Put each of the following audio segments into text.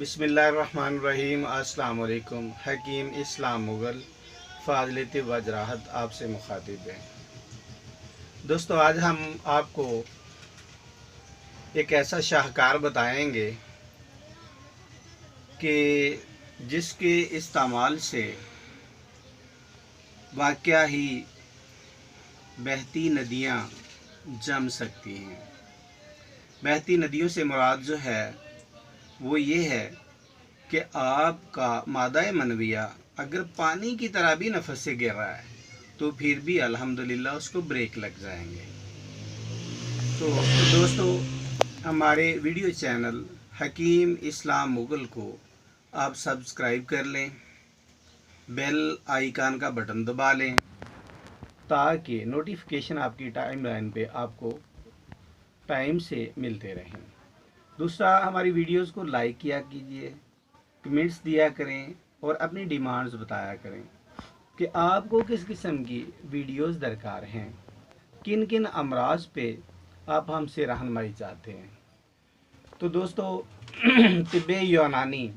बिस्मिल्लाहिर्रहमानिर्रहीम। अस्सलाम वालेकुम। हकीम इस्लाम मुग़ल फ़ाज़िलत वजराहत आपसे मुखातिब हैं। दोस्तों, आज हम आपको एक ऐसा शाहकार बताएंगे कि जिसके इस्तेमाल से वाक़या ही बहती नदियाँ जम सकती हैं। बहती नदियों से मुराद जो है वो ये है कि आपका मादा मनविया अगर पानी की तरह भी नफस से गिर रहा है तो फिर भी अल्हम्दुलिल्लाह उसको ब्रेक लग जाएंगे। तो दोस्तों, हमारे वीडियो चैनल हकीम इस्लाम मुग़ल को आप सब्सक्राइब कर लें, बेल आइकन का बटन दबा लें ताकि नोटिफिकेशन आपकी टाइमलाइन पे आपको टाइम से मिलते रहें। दूसरा, हमारी वीडियोस को लाइक किया कीजिए, कमेंट्स दिया करें और अपनी डिमांड्स बताया करें कि आपको किस किस्म की वीडियोस दरकार हैं, किन किन अमराज पे आप हमसे रहनुमाई चाहते हैं। तो दोस्तों, तिब्बे यूनानी,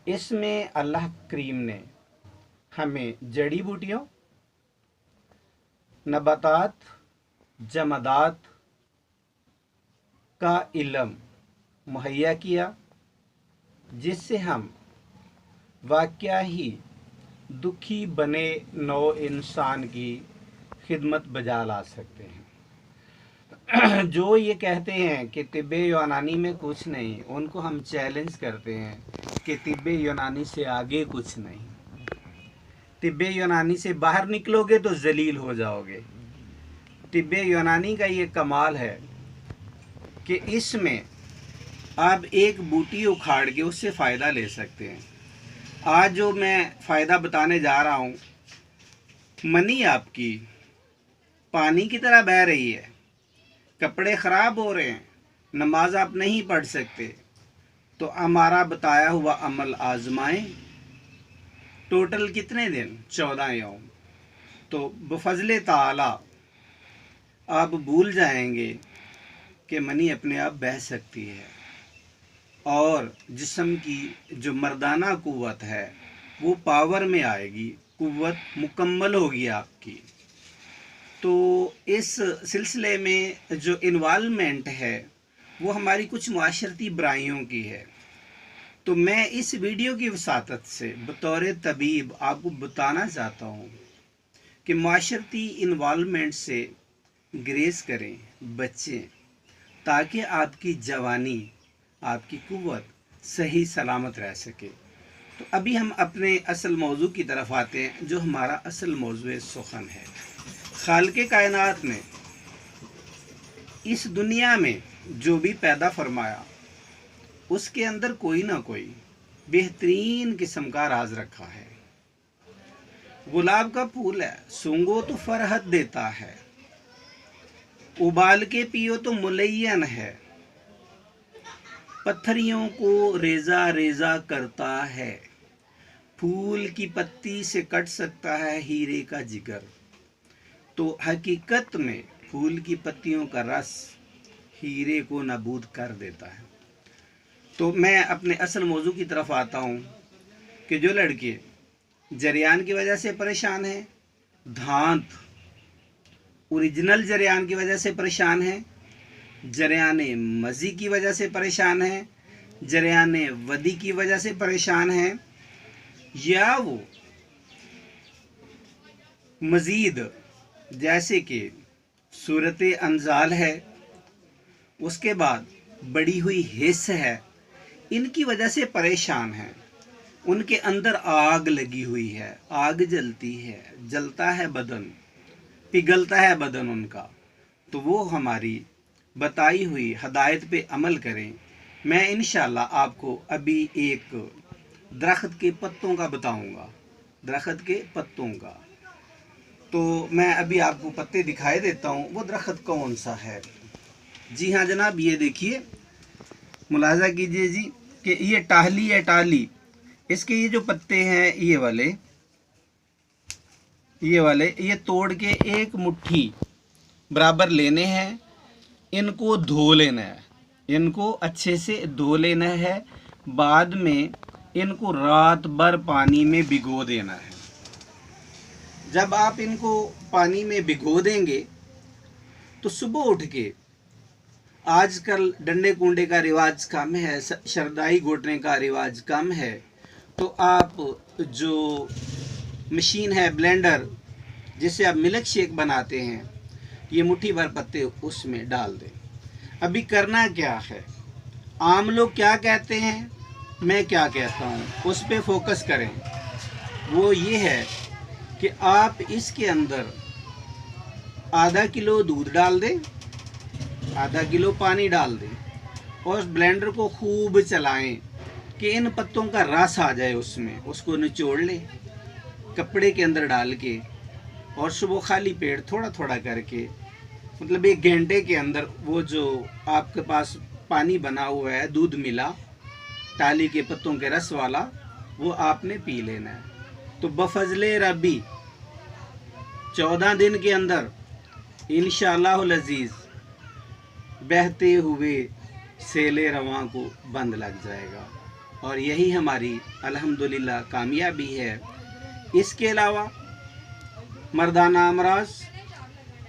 इसमें अल्लाह करीम ने हमें जड़ी बूटियों, नबातात, जमादात का इल्म मुहैया किया जिससे हम वाक़या ही दुखी बने नौ इंसान की खिदमत बजा ला सकते हैं। जो ये कहते हैं कि तिब्बे यूनानी में कुछ नहीं, उनको हम चैलेंज करते हैं कि तिब्बे यूनानी से आगे कुछ नहीं। तिब्बे यूनानी से बाहर निकलोगे तो जलील हो जाओगे। तिब्बे यूनानी का ये कमाल है कि इसमें आप एक बूटी उखाड़ के उससे फ़ायदा ले सकते हैं। आज जो मैं फ़ायदा बताने जा रहा हूँ, मनी आपकी पानी की तरह बह रही है, कपड़े ख़राब हो रहे हैं, नमाज आप नहीं पढ़ सकते, तो हमारा बताया हुआ अमल आजमाएं। टोटल कितने दिन? 14 यौम। तो बफज़ले ताला आप भूल जाएंगे कि मनी अपने आप बह सकती है और जिस्म की जो मर्दाना कुव्वत है वो पावर में आएगी, कुव्वत मुकम्मल होगी आपकी। तो इस सिलसिले में जो इन्वॉल्वमेंट है वो हमारी कुछ माशरती बुराइयों की है। तो मैं इस वीडियो की वसातत से बतौर तबीब आपको बताना चाहता हूँ कि माशरती इन्वॉल्वमेंट से ग्रेस करें, बचें, ताकि आपकी जवानी, आपकी कुव्वत सही सलामत रह सके। तो अभी हम अपने असल मौजू की तरफ आते हैं, जो हमारा असल मौजू सुखन है। खालिक़े कायनात ने इस दुनिया में जो भी पैदा फरमाया उसके अंदर कोई ना कोई बेहतरीन किस्म का राज रखा है। गुलाब का फूल है, सूंघो तो फरहत देता है, उबाल के पियो तो मुलय्यन है, पत्थरियों को रेजा रेजा करता है, फूल की पत्ती से कट सकता है हीरे का जिगर। तो हकीकत में फूल की पत्तियों का रस हीरे को नाबूद कर देता है। तो मैं अपने असल मौजू की तरफ आता हूँ कि जो लड़के जरियान की वजह से परेशान हैं, धांत ओरिजिनल जरियान की वजह से परेशान हैं, जरियान मज़ी की वजह से परेशान हैं, जरियान वदी की वजह से परेशान हैं, या वो मज़ीद जैसे कि सूरत अंजाल है, उसके बाद बड़ी हुई हिस्स है, इनकी वजह से परेशान हैं। उनके अंदर आग लगी हुई है, आग जलती है, जलता है बदन, पिघलता है बदन उनका। तो वो हमारी बताई हुई हदायत पे अमल करें। मैं इंशाल्लाह आपको अभी एक दरख्त के पत्तों का बताऊंगा, दरख्त के पत्तों का। तो मैं अभी आपको पत्ते दिखाई देता हूँ, वो दरख्त कौन सा है। जी हाँ जनाब, ये देखिए, मुलाजा कीजिए जी कि ये टाहली है, टाहली। इसके ये जो पत्ते हैं, ये वाले ये तोड़ के एक मुट्ठी बराबर लेने हैं, इनको धो लेना है, इनको अच्छे से धो लेना है। बाद में इनको रात भर पानी में भिगो देना है। जब आप इनको पानी में भिगो देंगे तो सुबह उठ के, आजकल डंडे कुंडे का रिवाज कम है, शरदाई घोटने का रिवाज कम है, तो आप जो मशीन है ब्लेंडर जिससे आप मिल्क शेक बनाते हैं, ये मुट्ठी भर पत्ते उसमें डाल दें। अभी करना क्या है, आम लोग क्या कहते हैं, मैं क्या कहता हूँ, उस पे फोकस करें। वो ये है कि आप इसके अंदर आधा किलो दूध डाल दें, आधा किलो पानी डाल दें और ब्लेंडर को खूब चलाएं कि इन पत्तों का रस आ जाए उसमें। उसको निचोड़ लें कपड़े के अंदर डाल के, और सुबह खाली पेट थोड़ा थोड़ा करके, मतलब 1 घंटे के अंदर वो जो आपके पास पानी बना हुआ है, दूध मिला टाली के पत्तों के रस वाला, वो आपने पी लेना है। तो बफजले रबी 14 दिन के अंदर इंशाअल्लाहुल अजीज बहते हुए सेले रवां को बंद लग जाएगा, और यही हमारी अल्हम्दुलिल्लाह कामयाबी है। इसके अलावा मर्दाना अमराज,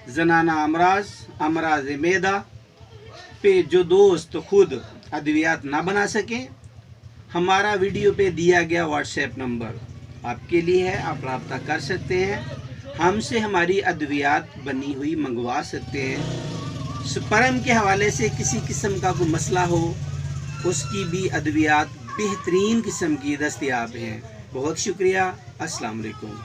जनाना अमराज, अमराज मैदा पे जो दोस्त खुद अद्वियात ना बना सकें, हमारा वीडियो पे दिया गया व्हाट्सएप नंबर आपके लिए है, आप रब्ता कर सकते हैं। हमसे हमारी अद्वियात बनी हुई मंगवा सकते हैं। स्पर्म के हवाले से किसी किस्म का कोई मसला हो, उसकी भी अद्वियात बेहतरीन किस्म की दस्तयाब हैं। बहुत शुक्रिया। अस्सलाम वालेकुम।